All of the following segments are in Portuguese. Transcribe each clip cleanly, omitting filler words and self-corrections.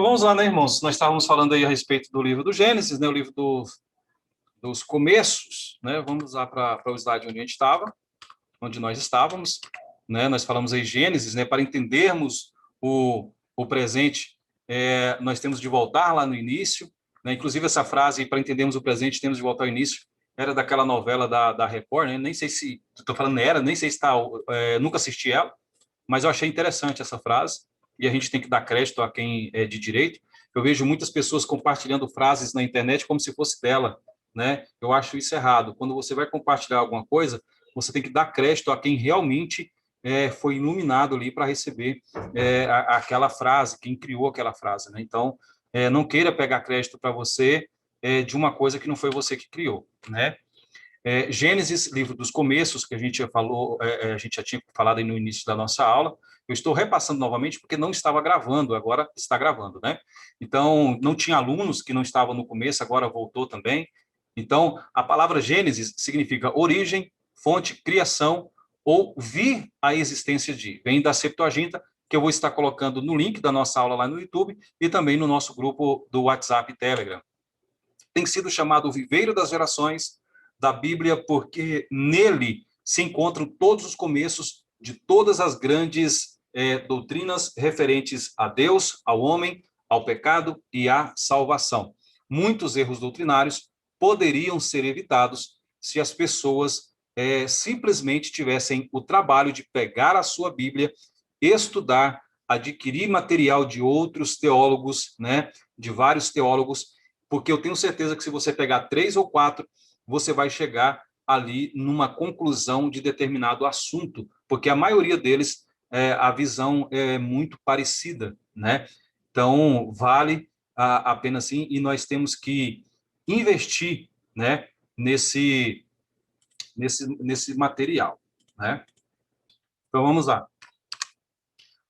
Então vamos lá, né, irmãos? Nós estávamos falando aí a respeito do livro do Gênesis, né, o livro dos começos, né? Vamos lá para o slide onde a gente estava, onde nós estávamos, né? Nós falamos aí Gênesis, né? Para entendermos o presente, nós temos de voltar lá no início, né? Inclusive essa frase, para entendermos o presente, temos de voltar ao início, era daquela novela da Record, né? Nem sei se, estou falando era, nem sei se está, nunca assisti ela, mas eu achei interessante essa frase, e a gente tem que dar crédito a quem é de direito. Eu vejo muitas pessoas compartilhando frases na internet como se fosse dela, né? Eu acho isso errado. Quando você vai compartilhar alguma coisa, você tem que dar crédito a quem realmente foi iluminado ali para receber aquela frase, quem criou aquela frase, né? Então, não queira pegar crédito para você de uma coisa que não foi você que criou, né? Gênesis, livro dos começos, que a gente já falou, a gente já tinha falado aí no início da nossa aula. Eu estou repassando novamente porque não estava gravando, agora está gravando, né? Então, não tinha alunos que não estavam no começo, agora voltou também. Então, a palavra Gênesis significa origem, fonte, criação ou vir à existência de. Vem da Septuaginta, que eu vou estar colocando no link da nossa aula lá no YouTube e também no nosso grupo do WhatsApp e Telegram. Tem sido chamado o viveiro das gerações da Bíblia, porque nele se encontram todos os começos de todas as grandes doutrinas referentes a Deus, ao homem, ao pecado e à salvação. Muitos erros doutrinários poderiam ser evitados se as pessoas simplesmente tivessem o trabalho de pegar a sua Bíblia, estudar, adquirir material de outros teólogos, né, de vários teólogos, porque eu tenho certeza que se você pegar 3 ou 4, você vai chegar ali numa conclusão de determinado assunto, porque a maioria deles, a visão é muito parecida, né? Então, vale a pena sim, e nós temos que investir, né, nesse material, né? Então, vamos lá.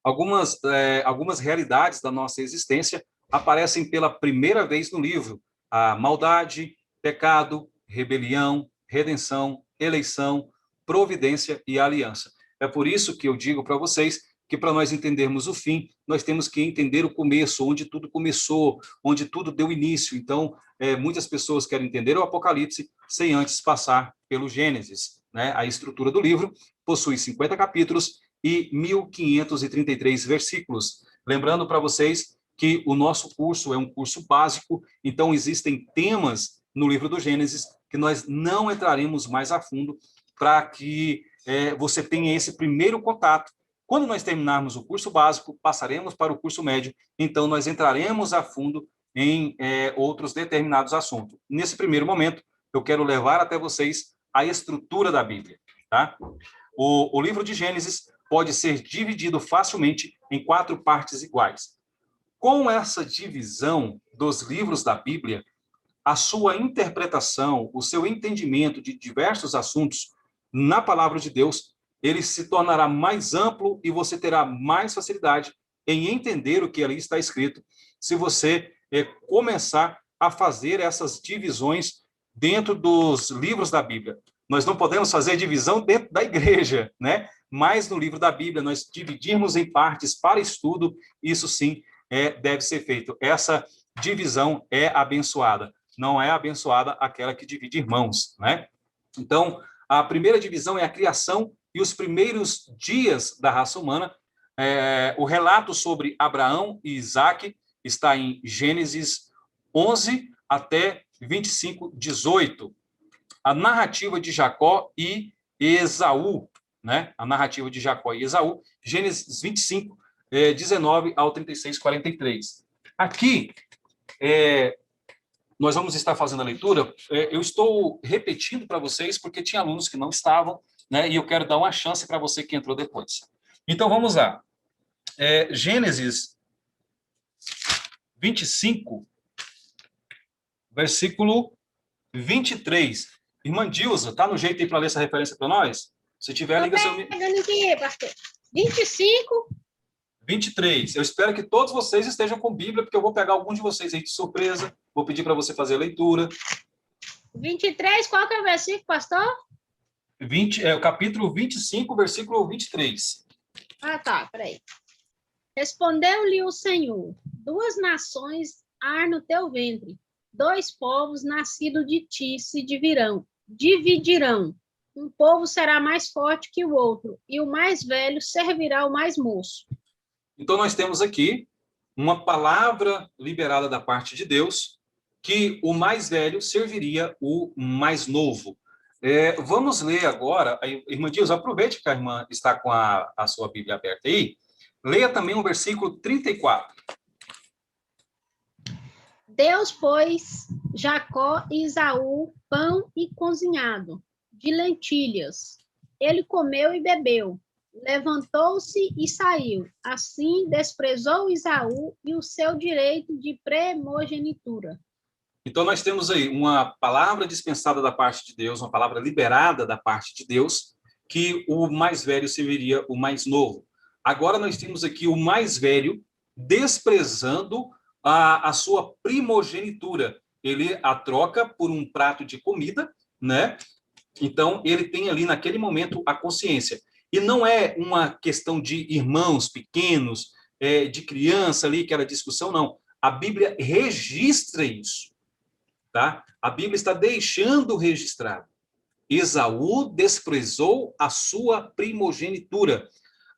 Algumas realidades da nossa existência aparecem pela primeira vez no livro: a maldade, pecado, rebelião, redenção, eleição, providência e aliança. É por isso que eu digo para vocês que, para nós entendermos o fim, nós temos que entender o começo, onde tudo começou, onde tudo deu início. Então, muitas pessoas querem entender o Apocalipse sem antes passar pelo Gênesis, né? A estrutura do livro possui 50 capítulos e 1.533 versículos. Lembrando para vocês que o nosso curso é um curso básico, então existem temas no livro do Gênesis que nós não entraremos mais a fundo para que você tenha esse primeiro contato. Quando nós terminarmos o curso básico, passaremos para o curso médio, então nós entraremos a fundo em outros determinados assuntos. Nesse primeiro momento, eu quero levar até vocês a estrutura da Bíblia, tá? O livro de Gênesis pode ser dividido facilmente em 4 partes iguais. Com essa divisão dos livros da Bíblia, a sua interpretação, o seu entendimento de diversos assuntos na palavra de Deus, ele se tornará mais amplo e você terá mais facilidade em entender o que ali está escrito, se você começar a fazer essas divisões dentro dos livros da Bíblia. Nós não podemos fazer divisão dentro da igreja, né? Mas no livro da Bíblia, nós dividirmos em partes para estudo, isso sim deve ser feito. Essa divisão é abençoada. Não é abençoada aquela que divide irmãos, né? Então, a primeira divisão é a criação e os primeiros dias da raça humana. O relato sobre Abraão e Isaque está em Gênesis 11 até 25, 18. A narrativa de Jacó e Esaú, né? A narrativa de Jacó e Esaú, Gênesis 25, 19 ao 36, 43. Aqui, nós vamos estar fazendo a leitura. Eu estou repetindo para vocês porque tinha alunos que não estavam, né? E eu quero dar uma chance para você que entrou depois. Então, vamos lá. Gênesis 25, versículo 23. Irmã Dilza, tá no jeito aí para ler essa referência para nós? Se tiver, liga seu... Aqui, pastor. 25. 23. Eu espero que todos vocês estejam com Bíblia, porque eu vou pegar alguns de vocês aí de surpresa. Vou pedir para você fazer a leitura. 23, qual que é o versículo, pastor? O capítulo 25, versículo 23. Ah, tá, peraí. Respondeu-lhe o Senhor: 2 nações há no teu ventre, 2 povos nascidos de ti se dividirão. Um povo será mais forte que o outro, e o mais velho servirá ao mais moço. Então, nós temos aqui uma palavra liberada da parte de Deus, que o mais velho serviria o mais novo. Vamos ler agora, irmã Dilza, aproveite que a irmã está com a sua Bíblia aberta aí, leia também o versículo 34. Deus pôs Jacó e Esaú pão e cozinhado, de lentilhas. Ele comeu e bebeu. Levantou-se e saiu. Assim desprezou Esaú e o seu direito de primogenitura. Então, nós temos aí uma palavra dispensada da parte de Deus, uma palavra liberada da parte de Deus, que o mais velho serviria o mais novo. Agora, nós temos aqui o mais velho desprezando a sua primogenitura. Ele a troca por um prato de comida, né? Então, ele tem ali, naquele momento, a consciência. E não é uma questão de irmãos pequenos, de criança ali, aquela discussão, não. A Bíblia registra isso. Tá? A Bíblia está deixando registrado. Esaú desprezou a sua primogenitura.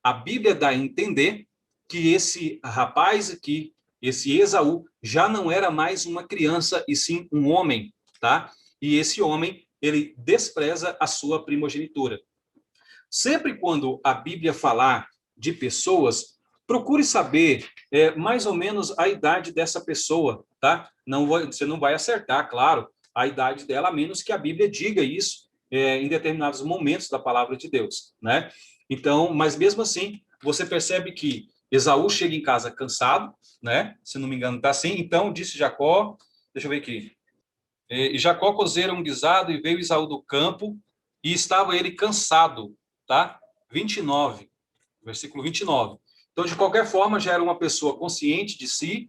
A Bíblia dá a entender que esse rapaz aqui, esse Esaú, já não era mais uma criança, e sim um homem, tá? E esse homem, ele despreza a sua primogenitura. Sempre quando a Bíblia falar de pessoas, procure saber mais ou menos a idade dessa pessoa, tá? Você não vai acertar, claro, a idade dela, a menos que a Bíblia diga isso em determinados momentos da palavra de Deus, né? Então, mas mesmo assim, você percebe que Esaú chega em casa cansado, né? Se não me engano, está assim. Então, disse Jacó, deixa eu ver aqui. E Jacó cozera um guisado e veio Esaú do campo e estava ele cansado, tá? 29, versículo 29. Então, de qualquer forma, já era uma pessoa consciente de si,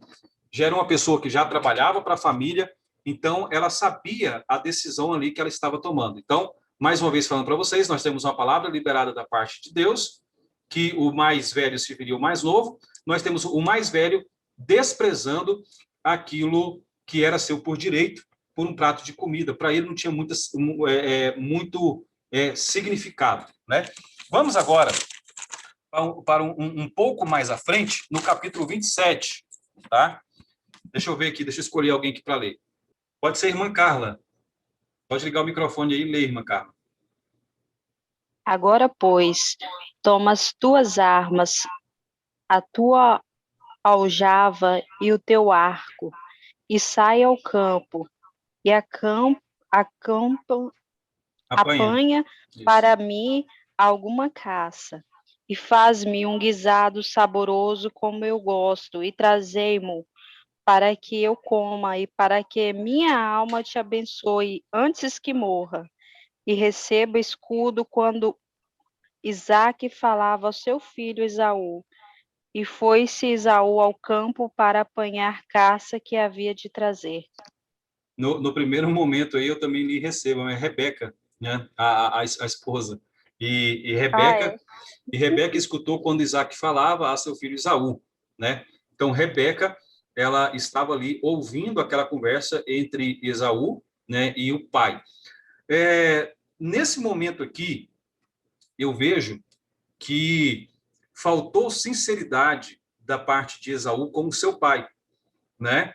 já era uma pessoa que já trabalhava para a família, então ela sabia a decisão ali que ela estava tomando. Então, mais uma vez falando para vocês, nós temos uma palavra liberada da parte de Deus, que o mais velho serviria o mais novo, nós temos o mais velho desprezando aquilo que era seu por direito, por um prato de comida. Para ele não tinha muito significado, né? Vamos agora para um pouco mais à frente, no capítulo 27, tá? Deixa eu ver aqui, deixa eu escolher alguém aqui para ler. Pode ser a irmã Carla. Pode ligar o microfone aí e ler, irmã Carla. Agora, pois, toma as tuas armas, a tua aljava e o teu arco, e sai ao campo, e apanha para mim alguma caça, e faz-me um guisado saboroso como eu gosto, e trazei-mo para que eu coma, e para que minha alma te abençoe antes que morra, e receba escudo quando Isaque falava ao seu filho Esaú. E foi-se Esaú ao campo para apanhar caça que havia de trazer. No primeiro momento aí eu também lhe recebo, é Rebeca, né? A esposa. E Rebeca, e Rebeca escutou quando Isaac falava a seu filho Esaú, né? Então Rebeca, ela estava ali ouvindo aquela conversa entre Esaú, né, e o pai. Nesse momento aqui, eu vejo que faltou sinceridade da parte de Esaú com o seu pai, né?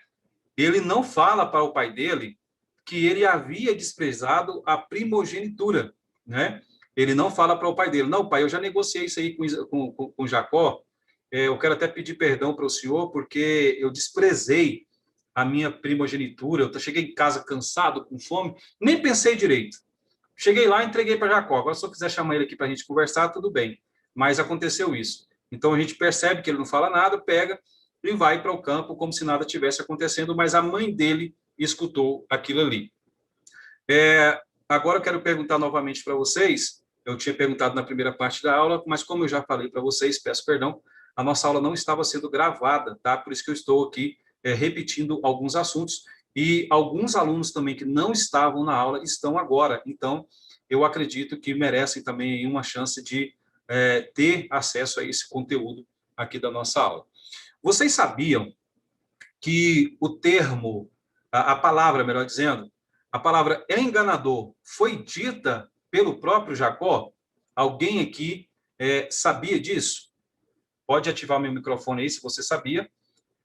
Ele não fala para o pai dele que ele havia desprezado a primogenitura, né? Ele não fala para o pai dele, não, pai, eu já negociei isso aí com Jacó, eu quero até pedir perdão para o senhor, porque eu desprezei a minha primogenitura, eu cheguei em casa cansado, com fome, nem pensei direito. Cheguei lá e entreguei para Jacó. Agora, se eu quiser chamar ele aqui para a gente conversar, tudo bem. Mas aconteceu isso. Então, a gente percebe que ele não fala nada, pega e vai para o campo como se nada tivesse acontecendo, mas a mãe dele escutou aquilo ali. Agora eu quero perguntar novamente para vocês, eu tinha perguntado na primeira parte da aula, mas como eu já falei para vocês, peço perdão, a nossa aula não estava sendo gravada, tá? Por isso que eu estou aqui repetindo alguns assuntos, e alguns alunos também que não estavam na aula estão agora, então eu acredito que merecem também uma chance de ter acesso a esse conteúdo aqui da nossa aula. Vocês sabiam que o termo, a palavra, melhor dizendo, a palavra enganador foi dita pelo próprio Jacó? Alguém aqui sabia disso? Pode ativar meu microfone aí se você sabia,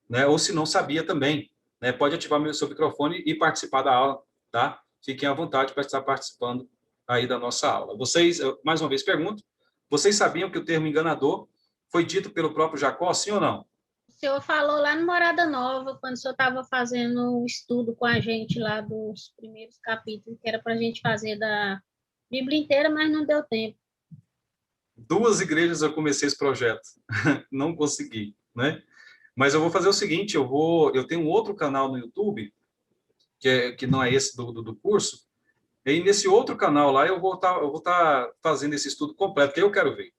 né? Ou se não sabia também, né? Pode ativar seu microfone e participar da aula, tá? Fiquem à vontade para estar participando aí da nossa aula. Vocês, mais uma vez pergunto, vocês sabiam que o termo enganador foi dito pelo próprio Jacó, sim ou não? O senhor falou lá no Morada Nova, quando o senhor estava fazendo um estudo com a gente lá dos primeiros capítulos, que era para a gente fazer da Bíblia inteira, mas não deu tempo. 2 igrejas eu comecei esse projeto, não consegui, né? Mas eu vou fazer o seguinte, eu tenho um outro canal no YouTube, que não é esse do curso, e nesse outro canal lá eu vou estar fazendo esse estudo completo, que eu quero ver.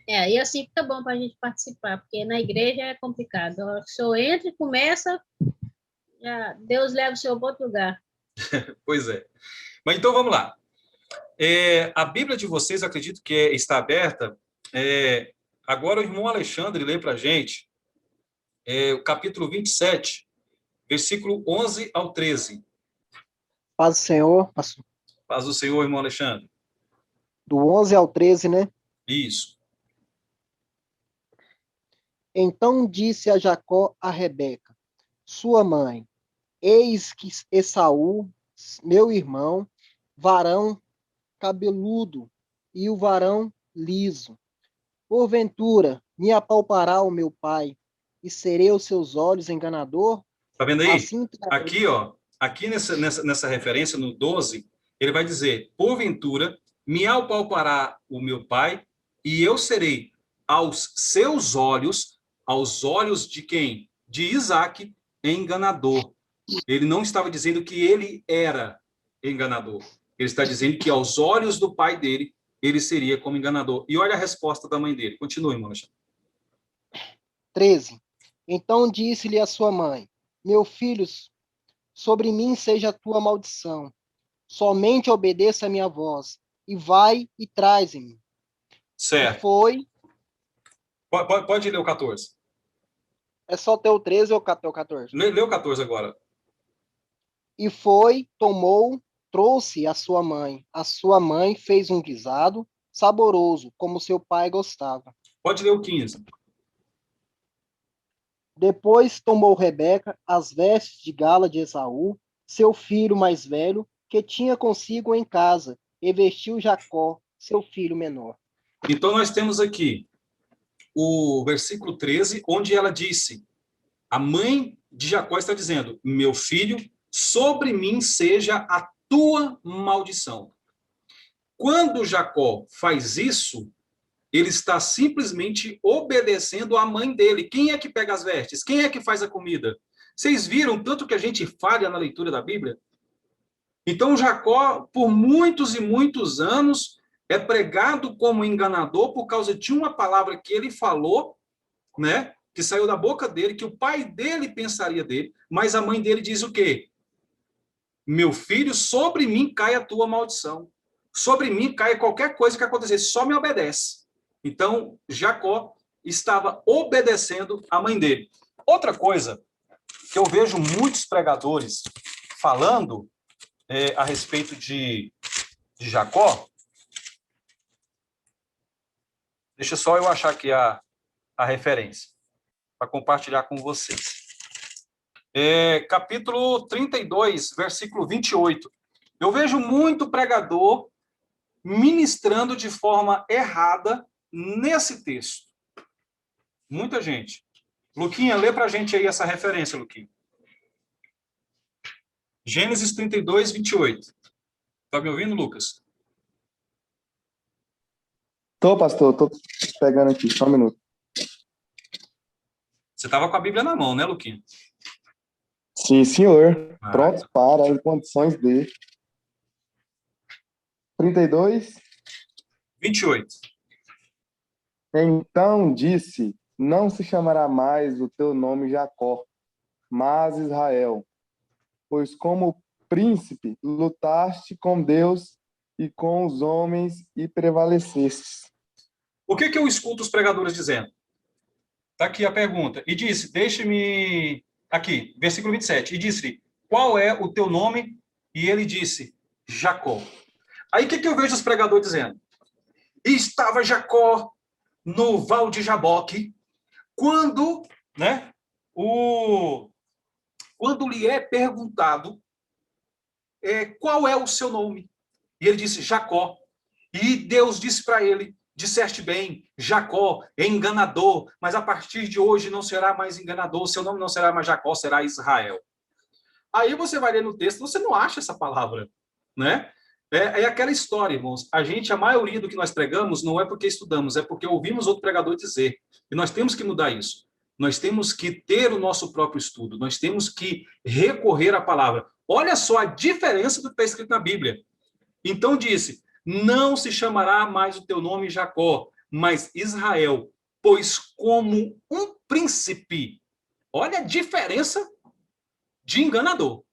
E assim fica bom para a gente participar, porque na igreja é complicado. O senhor entra e começa, já Deus leva o senhor para outro lugar. Pois é. Mas então vamos lá. A Bíblia de vocês, acredito que está aberta. Agora o irmão Alexandre lê para a gente o capítulo 27, versículo 11 ao 13. Paz do Senhor, pastor. Paz do Senhor, irmão Alexandre. Do 11 ao 13, né? Isso. Então disse a Jacó a Rebeca, sua mãe, eis que Esaú, meu irmão, varão cabeludo, e o varão liso. Porventura, me apalpará o meu pai, e serei os seus olhos enganador? Tá vendo aí? Assim, aqui, ó, aqui nessa referência, no 12, ele vai dizer, porventura, me apalpará o meu pai, e eu serei aos seus olhos, aos olhos de quem? De Isaac, enganador. Ele não estava dizendo que ele era enganador. Ele está dizendo que aos olhos do pai dele, ele seria como enganador. E olha a resposta da mãe dele. Continue, irmão Alexandre. 13. Então disse-lhe a sua mãe, meu filho, sobre mim seja a tua maldição. Somente obedeça a minha voz, e vai e traze-me. Certo. E foi... Pode ler o 14. É só ter o 13 ou o 14? Lê o 14 agora. E foi, tomou, trouxe a sua mãe. A sua mãe fez um guisado saboroso, como seu pai gostava. Pode ler o 15. Depois tomou Rebeca as vestes de gala de Esaú, seu filho mais velho, que tinha consigo em casa, e vestiu Jacó, seu filho menor. Então, nós temos aqui o versículo 13, onde ela disse, a mãe de Jacó está dizendo, meu filho, sobre mim seja a tua maldição. Quando Jacó faz isso, ele está simplesmente obedecendo à mãe dele. Quem é que pega as vestes? Quem é que faz a comida? Vocês viram tanto que a gente falha na leitura da Bíblia? Então, Jacó, por muitos e muitos anos, é pregado como enganador por causa de uma palavra que ele falou, né? Que saiu da boca dele, que o pai dele pensaria dele, mas a mãe dele diz o quê? Meu filho, sobre mim cai a tua maldição. Sobre mim cai qualquer coisa que acontecer, só me obedece. Então, Jacó estava obedecendo a mãe dele. Outra coisa que eu vejo muitos pregadores falando a respeito de Jacó, deixa só eu achar aqui a referência, para compartilhar com vocês. Capítulo 32, versículo 28. Eu vejo muito pregador ministrando de forma errada nesse texto. Muita gente. Luquinha, lê para a gente aí essa referência, Luquinha. Gênesis 32, 28. Está me ouvindo, Lucas? Tô, pastor, tô pegando aqui, só um minuto. Você estava com a Bíblia na mão, né, Luquinha? Sim, senhor. Pronto para, em condições de... 32. 28. Então disse, não se chamará mais o teu nome Jacó, mas Israel, pois como príncipe lutaste com Deus e com os homens e prevalecestes. O que eu escuto os pregadores dizendo? Está aqui a pergunta. E disse, deixe-me... Aqui, versículo 27. E disse-lhe, qual é o teu nome? E ele disse, Jacó. Aí o que eu vejo os pregadores dizendo? E estava Jacó no val de Jaboque, quando, né, quando lhe é perguntado qual é o seu nome. E ele disse, Jacó. E Deus disse para ele, disseste bem, Jacó é enganador, mas a partir de hoje não será mais enganador, seu nome não será mais Jacó, será Israel. Aí você vai ler no texto, você não acha essa palavra, né? É aquela história, irmãos. A maioria do que nós pregamos não é porque estudamos, é porque ouvimos outro pregador dizer. E nós temos que mudar isso. Nós temos que ter o nosso próprio estudo. Nós temos que recorrer à palavra. Olha só a diferença do que está escrito na Bíblia. Então disse, não se chamará mais o teu nome Jacó, mas Israel, pois como um príncipe. Olha a diferença de enganador.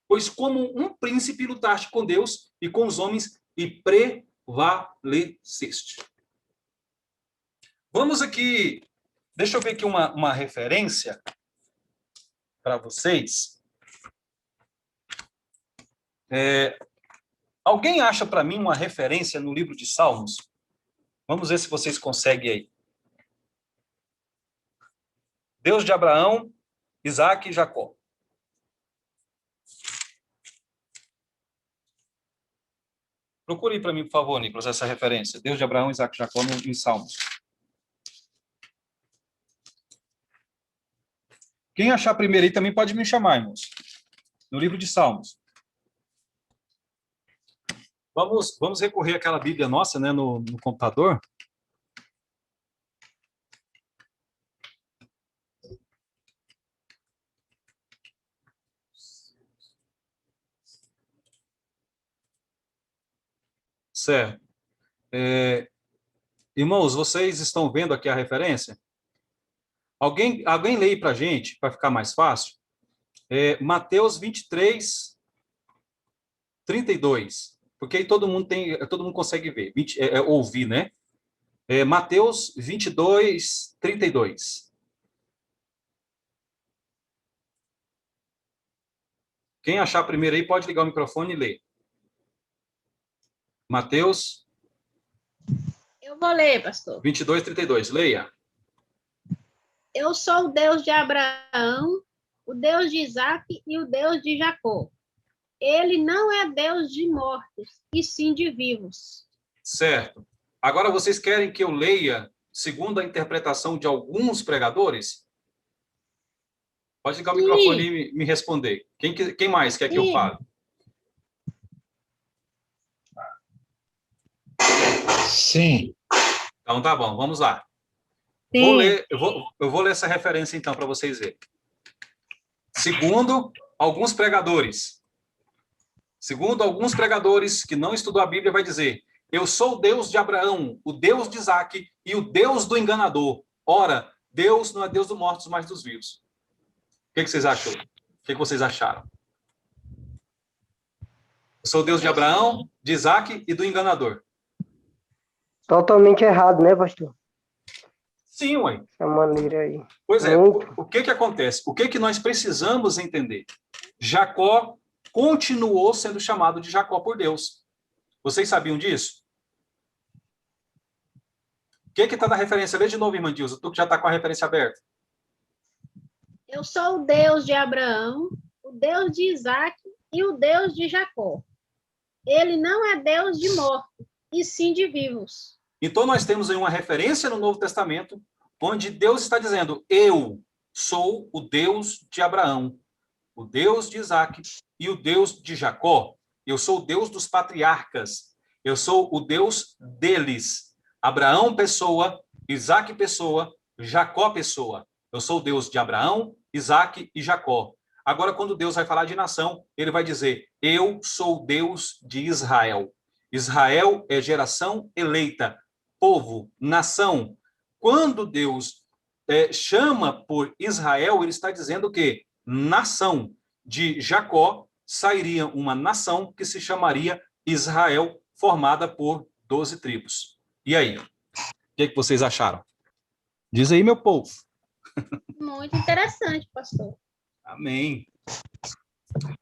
Pois como um príncipe lutaste com Deus e com os homens e prevaleceste. Vamos aqui, deixa eu ver aqui uma referência para vocês. Alguém acha para mim uma referência no livro de Salmos? Vamos ver se vocês conseguem aí. Deus de Abraão, Isaac e Jacó. Procure para mim, por favor, Nicolas, essa referência. Deus de Abraão, Isaac e Jacó em Salmos. Quem achar primeiro aí também pode me chamar, irmãos. No livro de Salmos. Vamos recorrer àquela Bíblia nossa, né, no computador. Certo. Irmãos, vocês estão vendo aqui a referência? Alguém lê para a gente, para ficar mais fácil? Mateus 23, 32. Porque aí todo mundo consegue ver, ouvir, né? Mateus 22, 32. Quem achar primeiro aí pode ligar o microfone e ler. Mateus. Eu vou ler, pastor. 22, 32. Leia. Eu sou o Deus de Abraão, o Deus de Isaac e o Deus de Jacó. Ele não é Deus de mortos, e sim de vivos. Certo. Agora vocês querem que eu leia segundo a interpretação de alguns pregadores? Pode ligar o microfone e me responder. Quem mais quer que eu fale? Sim. Então tá bom, vamos lá. Eu vou ler essa referência então para vocês verem. Segundo alguns pregadores que não estudou a Bíblia, vai dizer: eu sou o Deus de Abraão, o Deus de Isaac e o Deus do enganador. Ora, Deus não é Deus dos mortos, mas dos vivos. O que vocês acham? O que vocês acharam? Eu sou o Deus de Abraão, de Isaac e do enganador. Totalmente errado, né, pastor? Sim, ué. Essa maneira aí. Pois é, o que acontece? O que nós precisamos entender? Jacó continuou sendo chamado de Jacó por Deus. Vocês sabiam disso? O que está na referência? Lê de novo, irmã Dilza, tu que já está com a referência aberta. Eu sou o Deus de Abraão, o Deus de Isaac e o Deus de Jacó. Ele não é Deus de mortos, e sim de vivos. Então, nós temos aí uma referência no Novo Testamento, onde Deus está dizendo: eu sou o Deus de Abraão, o Deus de Isaac e o Deus de Jacó. Eu sou o Deus dos patriarcas. Eu sou o Deus deles. Abraão, pessoa. Isaac, pessoa. Jacó, pessoa. Eu sou o Deus de Abraão, Isaac e Jacó. Agora, quando Deus vai falar de nação, ele vai dizer: eu sou o Deus de Israel. Israel é geração eleita, povo, nação. Quando Deus chama por Israel, ele está dizendo que nação. De Jacó sairia uma nação que se chamaria Israel, formada por 12 tribos. E aí? que vocês acharam? Diz aí, meu povo. Muito interessante, pastor. Amém.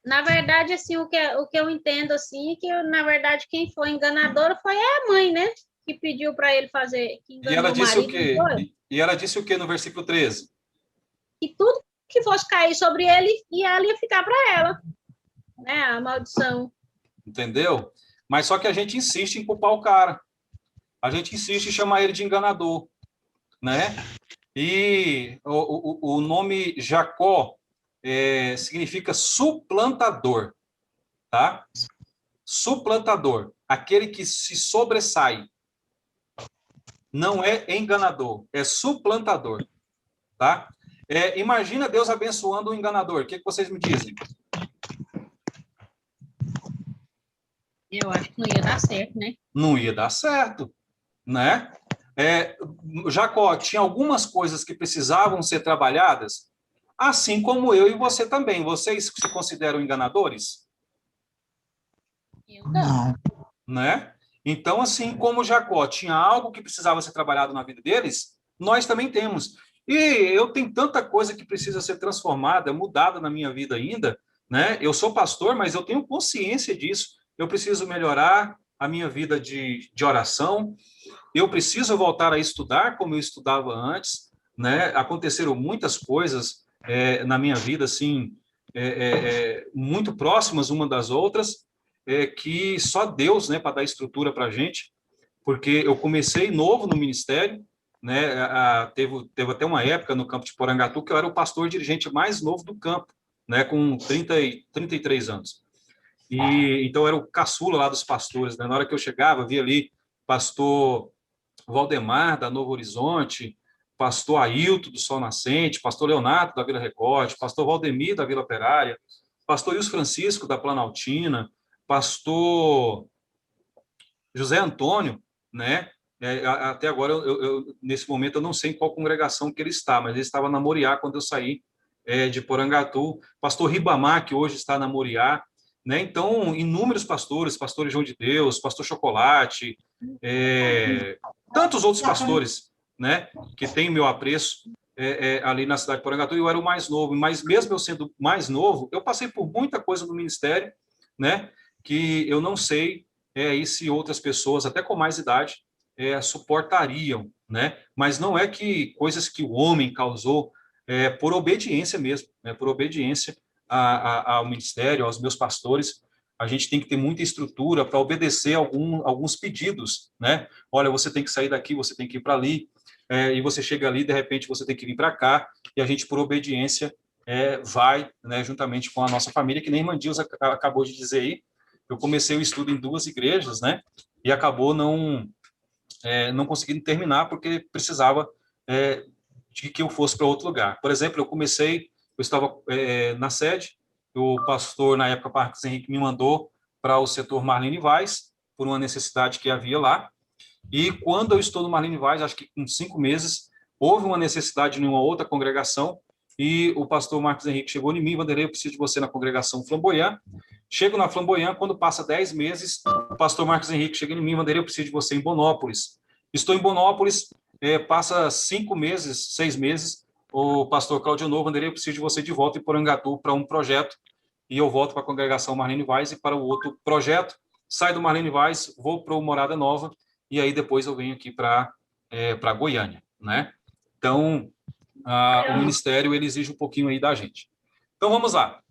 Na verdade, assim, o que eu entendo, assim, é que, na verdade, quem foi enganadora foi a mãe, né? Que pediu para ele fazer, que E ela enganou o disse o marido, não quê? foi? E ela disse o quê no versículo 13? Que tudo que fosse cair sobre ele, e ela ia ficar para ela, né? A maldição. Entendeu? Mas só que a gente insiste em culpar o cara. A gente insiste em chamar ele de enganador, né? E o nome Jacó significa suplantador, tá? Suplantador, aquele que se sobressai. Não é enganador, é suplantador, tá? Imagina Deus abençoando o enganador. O que vocês me dizem? Eu acho que não ia dar certo, né? Não ia dar certo, né? Jacó tinha algumas coisas que precisavam ser trabalhadas, assim como eu e você também. Vocês se consideram enganadores? Eu não. Né? Então, assim como Jacó tinha algo que precisava ser trabalhado na vida deles, nós também temos. E eu tenho tanta coisa que precisa ser transformada, mudada na minha vida ainda, né? Eu sou pastor, mas eu tenho consciência disso. Eu preciso melhorar a minha vida de oração, eu preciso voltar a estudar como eu estudava antes, né? Aconteceram muitas coisas na minha vida, assim, muito próximas uma das outras, que só Deus, né, para dar estrutura para a gente, porque eu comecei novo no ministério, né? Teve até uma época no campo de Porangatu que eu era o pastor dirigente mais novo do campo, né? Com 33 anos. E então eu era o caçula lá dos pastores, né? Na hora que eu chegava, via ali pastor Valdemar, da Novo Horizonte, pastor Ailton, do Sol Nascente, pastor Leonardo, da Vila Recorte, pastor Valdemir, da Vila Operária, pastor Ilso Francisco, da Planaltina, pastor José Antônio, né? Até agora, nesse momento, eu não sei em qual congregação que ele está, mas ele estava na Moriá quando eu saí de Porangatu. Pastor Ribamar, que hoje está na Moriá, né? Então, inúmeros pastores, pastor João de Deus, pastor Chocolate, tantos outros pastores, né? Que têm meu apreço ali na cidade de Porangatu. Eu era o mais novo, mas mesmo eu sendo mais novo, eu passei por muita coisa no ministério, né? Que eu não sei e se outras pessoas, até com mais idade, suportariam, né? Mas não é que coisas que o homem causou por obediência mesmo, né? Por obediência ao ministério, aos meus pastores, a gente tem que ter muita estrutura para obedecer alguns pedidos, né? Olha, você tem que sair daqui, você tem que ir para ali, e você chega ali, de repente você tem que vir para cá, e a gente, por obediência, vai, né, juntamente com a nossa família, que nem Mandils acabou de dizer aí. Eu comecei o estudo em 2 igrejas, né? E acabou não conseguindo terminar porque precisava de que eu fosse para outro lugar. Por exemplo, eu estava na sede, o pastor, na época, Marcos Henrique, me mandou para o setor Marlene Vaz, por uma necessidade que havia lá. E quando eu estou no Marlene Vaz, acho que com 5 meses, houve uma necessidade em uma outra congregação, e o pastor Marcos Henrique chegou em mim: Vanderlei, eu preciso de você na congregação Flamboyant. Chego na Flamboyant, quando passa 10 meses, o pastor Marcos Henrique chega em mim: Vanderlei, eu preciso de você em Bonópolis. Estou em Bonópolis, passa 5 meses, 6 meses, o pastor Claudio Novo: Vanderlei, eu preciso de você de volta em Porangatu para um projeto, e eu volto para a congregação Marlene Vaz e para o outro projeto. Saio do Marlene Vaz, vou para o Morada Nova, e aí depois eu venho aqui para Goiânia, né? Então, o ministério, ele exige um pouquinho aí da gente. Então, vamos lá.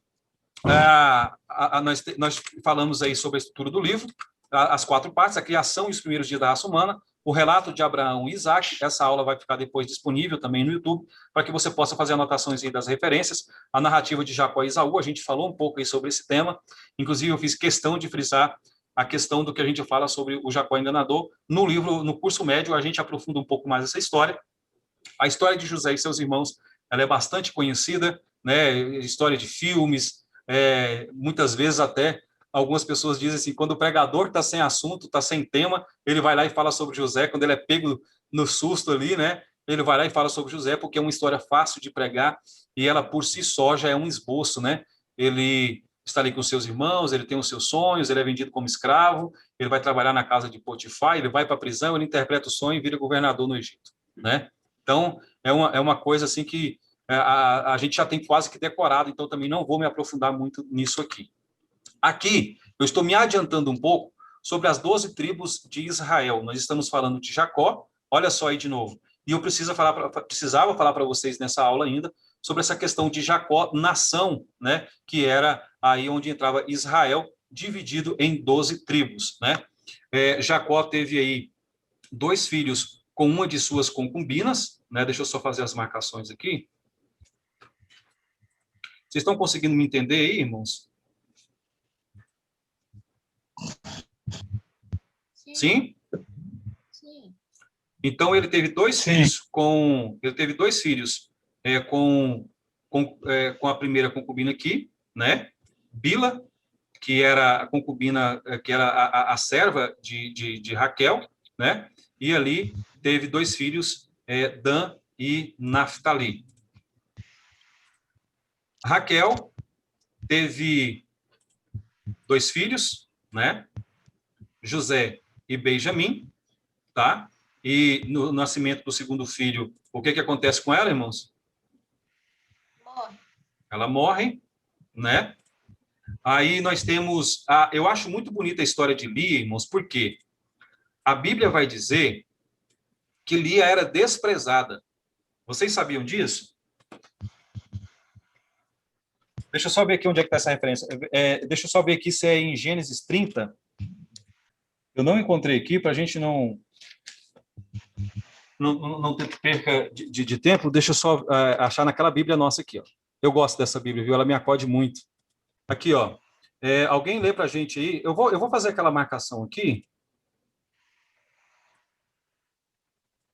Nós falamos aí sobre a estrutura do livro, as 4 partes: a criação e os primeiros dias da raça humana, o relato de Abraão e Isaac. Essa aula vai ficar depois disponível também no YouTube, para que você possa fazer anotações aí das referências. A narrativa de Jacó e Esaú, a gente falou um pouco aí sobre esse tema, inclusive eu fiz questão de frisar a questão do que a gente fala sobre o Jacó enganador. No livro, no curso médio, a gente aprofunda um pouco mais essa história. A história de José e seus irmãos, ela é bastante conhecida, né? História de filmes, muitas vezes até algumas pessoas dizem assim: quando o pregador está sem assunto, está sem tema, ele vai lá e fala sobre José. Quando ele é pego no susto ali, né? Ele vai lá e fala sobre José, porque é uma história fácil de pregar, e ela por si só já é um esboço, né? Ele está ali com seus irmãos, ele tem os seus sonhos, ele é vendido como escravo, ele vai trabalhar na casa de Potifar, ele vai para a prisão, ele interpreta o sonho e vira governador no Egito, né? Então, é uma coisa assim que a gente já tem quase que decorado, então também não vou me aprofundar muito nisso aqui. Aqui, eu estou me adiantando um pouco sobre as 12 tribos de Israel. Nós estamos falando de Jacó, olha só aí de novo. E eu precisava falar para vocês nessa aula ainda sobre essa questão de Jacó, nação, né, que era aí onde entrava Israel, dividido em 12 tribos, né? Jacó teve aí 2 filhos com uma de suas concubinas, né? Deixa eu só fazer as marcações aqui. Vocês estão conseguindo me entender aí, irmãos? Sim? Sim. Então ele teve 2 filhos com a primeira concubina aqui, né? Bila, que era a concubina, que era a serva de Raquel, né? E ali teve 2 filhos, Dan e Naftali. Raquel teve 2 filhos, né? José e Benjamim, tá? E no nascimento do segundo filho, o que acontece com ela, irmãos? Morre. Ela morre, né? Aí nós temos, eu acho muito bonita a história de Lia, irmãos, porque a Bíblia vai dizer que Lia era desprezada. Vocês sabiam disso? Deixa eu só ver aqui onde é que está essa referência. Deixa eu só ver aqui se é em Gênesis 30. Eu não encontrei aqui, para a gente não ter perca de tempo. Deixa eu só achar naquela Bíblia nossa aqui, ó. Eu gosto dessa Bíblia, viu? Ela me acode muito. Aqui, ó. Alguém lê para a gente aí? Eu vou fazer aquela marcação aqui.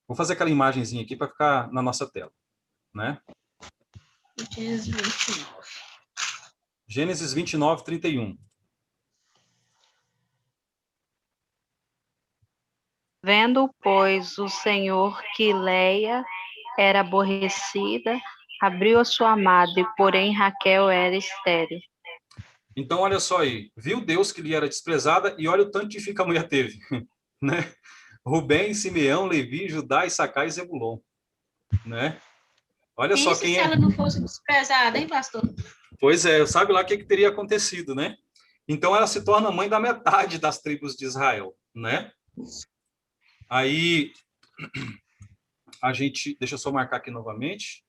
Vou fazer aquela imagenzinha aqui para ficar na nossa tela, né? Gênesis 29. Gênesis 29, 31. Vendo, pois, o Senhor que Leia era aborrecida, abriu a sua amada, e porém Raquel era estéril. Então, olha só aí. Viu Deus que lhe era desprezada e olha o tanto de filho que a mulher teve, né? Rubem, Simeão, Levi, Judá, Issacar e Zebulon, né? Olha só quem se ela não fosse desprezada, hein, pastor? Pois sabe lá o que teria acontecido, né? Então, ela se torna mãe da metade das tribos de Israel, né? Aí, deixa eu só marcar aqui novamente.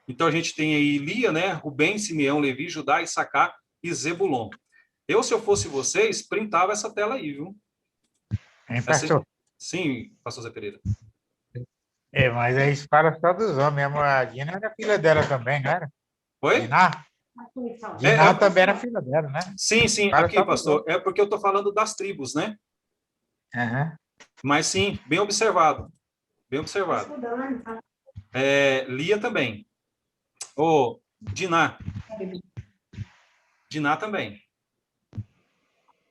Então, a gente tem aí Lia, né? Rubem, Simeão, Levi, Judá, Issacar e Zebulon. Se eu fosse vocês, printava essa tela aí, viu? Pastor? Sim, pastor Zé Pereira. Mas aí fala só dos homens. A Dina era filha dela também, não era? Oi? Diná também era filha dela, né? Sim, aqui, pastor. É porque eu estou falando das tribos, né? Uhum. Mas sim, bem observado. Bem observado. Lia também. Diná. Diná também.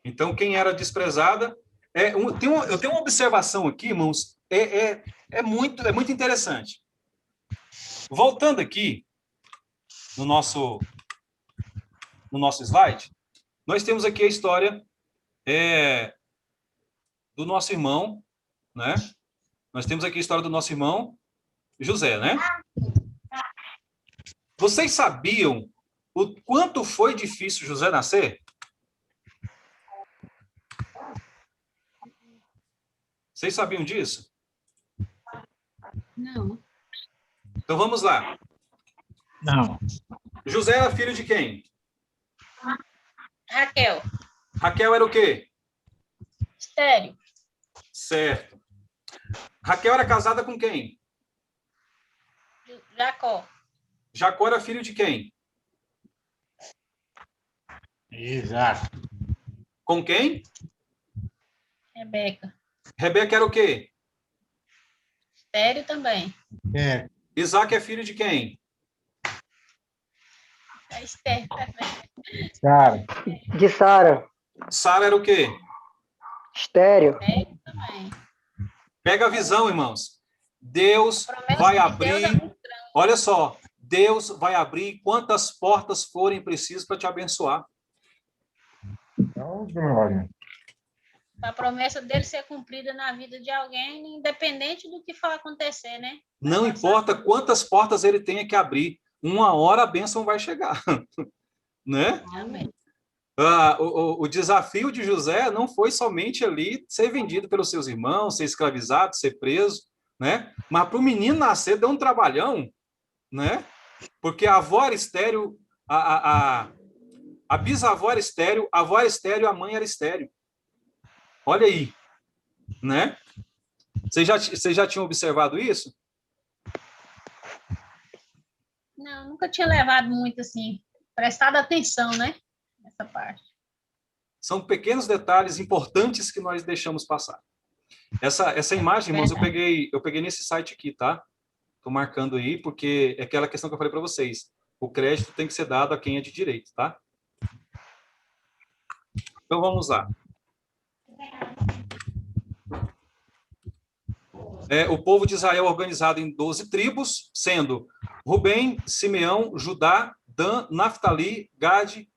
Então, quem era desprezada... eu tenho uma observação aqui, irmãos. É muito interessante. Voltando aqui no nosso slide, nós temos aqui a história do nosso irmão, né? Nós temos aqui a história do nosso irmão José, né? Vocês sabiam o quanto foi difícil José nascer? Vocês sabiam disso? Não. Então vamos lá. Não. José era filho de quem? Raquel. Raquel era o quê? Estéril. Certo. Raquel era casada com quem? Jacó. Jacó era filho de quem? Exato. Com quem? Rebeca. Rebeca era o quê? Estéril também. Isaac é filho de quem? Estéril também. Sara. De Sara. Sara era o quê? Estéril. Estéril também. Pega a visão, irmãos. Deus vai abrir... Olha só. Deus vai abrir quantas portas forem precisas para te abençoar. Oh, glória. A promessa dele ser cumprida na vida de alguém, independente do que for acontecer, né? Não importa quantas portas ele tenha que abrir, uma hora a bênção vai chegar. Né? Amém. O desafio de José não foi somente ali ser vendido pelos seus irmãos, ser escravizado, ser preso, né? Mas para o menino nascer deu um trabalhão, né? Porque a avó era estéril, a bisavó era estéril, a avó era estéril, a mãe era estéril. Olha aí, né? Vocês já tinham observado isso? Não, nunca tinha levado muito assim, prestado atenção, né? Nessa parte. São pequenos detalhes importantes que nós deixamos passar. Essa imagem, irmãos, eu peguei nesse site aqui, tá? Estou marcando aí, porque é aquela questão que eu falei para vocês. O crédito tem que ser dado a quem é de direito, tá? Então, vamos lá. O povo de Israel organizado em 12 tribos, sendo Rubem, Simeão, Judá, Dan, Naftali, Gade,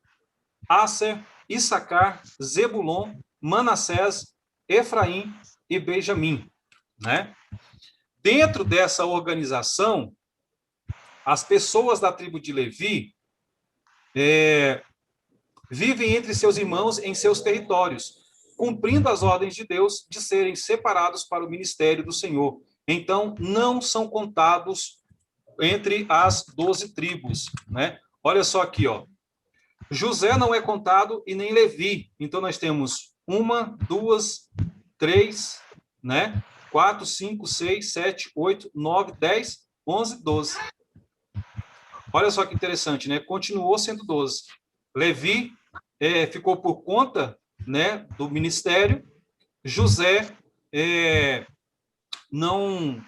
Asser, Issacar, Zebulon, Manassés, Efraim e Benjamim, né? Dentro dessa organização, as pessoas da tribo de Levi vivem entre seus irmãos em seus territórios, cumprindo as ordens de Deus de serem separados para o ministério do Senhor. Então, não são contados entre as 12 tribos, né? Olha só aqui, ó. José não é contado e nem Levi. Então, nós temos 1, 2, 3, né? 4, 5, 6, 7, 8, 9, 10, 11, 12. Olha só que interessante, né? Continuou sendo 12. Levi ficou por conta, né, do ministério. José não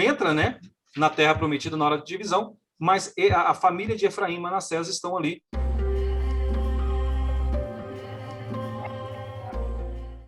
entra, né, na terra prometida na hora de divisão, mas a família de Efraim e Manassés estão ali